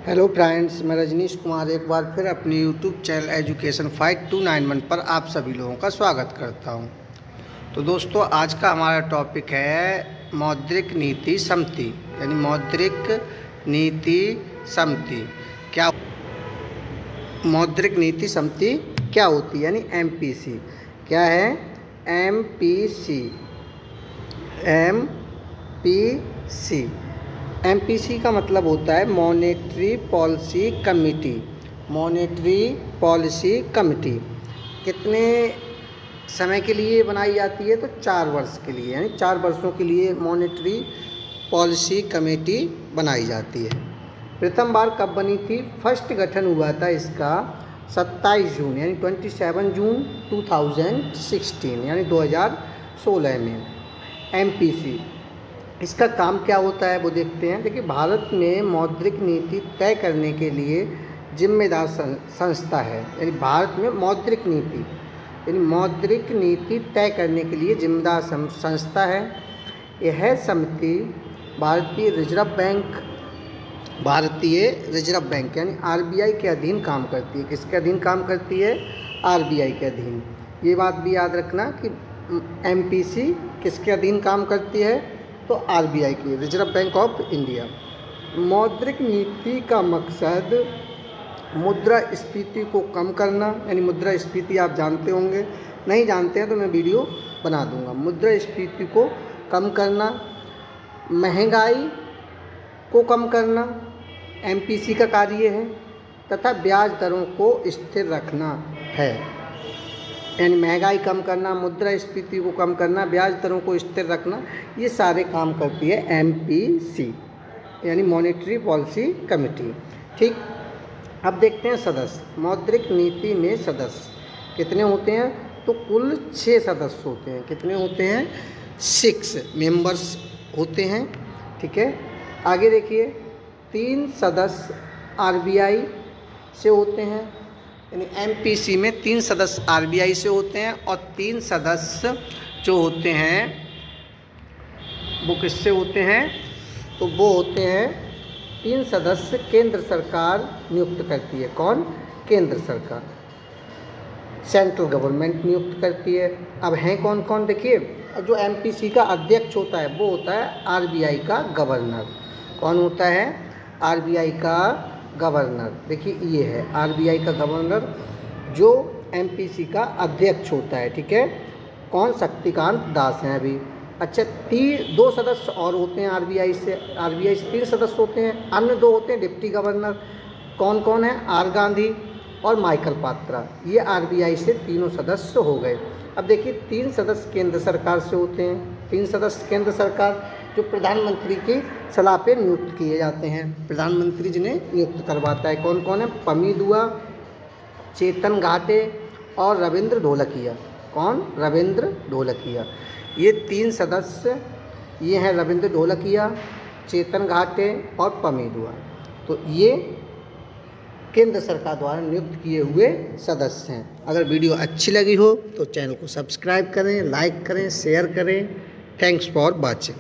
Hello friends, मैं रजनीश कुमार एक बार फिर अपने यूट्यूब चैनल एजुकेशन 5291 पर आप सभी लोगों का स्वागत करता हूं। तो दोस्तों, आज का हमारा टॉपिक है मौद्रिक नीति समिति, यानी मौद्रिक नीति समिति क्या, मौद्रिक नीति समिति क्या होती है, यानी एमपीसी क्या है। एमपीसी का मतलब होता है monetary policy committee. Monetary policy committee कितने समय के लिए बनाई जाती है? तो 4 वर्ष के लिए, यानी 4 वर्षों के लिए मॉनेटरी पॉलिसी कमेटी बनाई जाती है। प्रथम बार कब बनी थी? फर्स्ट गठन हुआ था इसका 27 जून यानी 27 जून 2016 यानी 2016 में। एमपीसी इसका काम क्या होता है वो देखते हैं। देखिए, भारत में मौद्रिक नीति तय करने के लिए जिम्मेदार संस्था है, यानी भारत में मौद्रिक नीति तय करने के लिए जिम्मेदार संस्था है। यह समिति भारतीय रिजर्व बैंक यानी आरबीआई के अधीन काम करती है। किसके अधीन काम करती है? आरबीआई के अधीन। ये बात भी याद रखना कि एमपीसी किसके अधीन काम करती है? तो आरबीआई की, रिजर्व बैंक ऑफ इंडिया। मौद्रिक नीति का मकसद मुद्रास्फीति को कम करना, यानी मुद्रास्फीति आप जानते होंगे, नहीं जानते हैं तो मैं वीडियो बना दूंगा। मुद्रास्फीति को कम करना, महंगाई को कम करना एमपीसी का कार्य है, तथा ब्याज दरों को स्थिर रखना है। यानी महंगाई कम करना, मुद्रास्फीति को कम करना, ब्याज दरों को स्थिर रखना, ये सारे काम करती है एमपीसी यानी मॉनेटरी पॉलिसी कमेटी। ठीक, अब देखते हैं सदस्य। मौद्रिक नीति में सदस्य कितने होते हैं? तो कुल 6 सदस्य होते हैं। कितने होते हैं? 6 मेंबर्स होते हैं। ठीक है, आगे देखिए, 3 सदस्य आरबीआई से होते हैं, यानी एमपीसी में 3 सदस्य आरबीआई से होते हैं, और 3 सदस्य जो होते हैं वो किससे होते हैं? तो वो होते हैं 3 सदस्य केंद्र सरकार नियुक्त करती है। कौन? केंद्र सरकार, सेंट्रल गवर्नमेंट नियुक्त करती है। अब हैं कौन कौन? देखिए, जो एमपीसी का अध्यक्ष होता है वो होता है आरबीआई का गवर्नर। कौन होता है? आरबीआई का गवर्नर। देखिए, ये है आरबीआई का गवर्नर जो एमपीसी का अध्यक्ष होता है। ठीक है, कौन? शक्तिकांत दास हैं अभी। अच्छा, 2 सदस्य और होते हैं आरबीआई से 3 सदस्य होते हैं। अन्य 2 होते हैं डिप्टी गवर्नर। कौन कौन है? आर गांधी और माइकल पात्रा। ये आरबीआई से तीनों सदस्य हो गए। अब देखिए, 3 सदस्य केंद्र सरकार से होते हैं। 3 सदस्य केंद्र सरकार जो प्रधानमंत्री की सलाह पे नियुक्त किए जाते हैं। प्रधानमंत्री जिन्हें नियुक्त करवाता है। कौन कौन है? पमी दुआ, चेतन घाटे और रविंद्र ढोलकिया। कौन? रविंद्र ढोलकिया। ये 3 सदस्य ये हैं, रविंद्र ढोलकिया, चेतन घाटे और पमी दुआ। तो ये केंद्र सरकार द्वारा नियुक्त किए हुए सदस्य हैं। अगर वीडियो अच्छी लगी हो तो चैनल को सब्सक्राइब करें, लाइक करें, शेयर करें। Thanks for watching.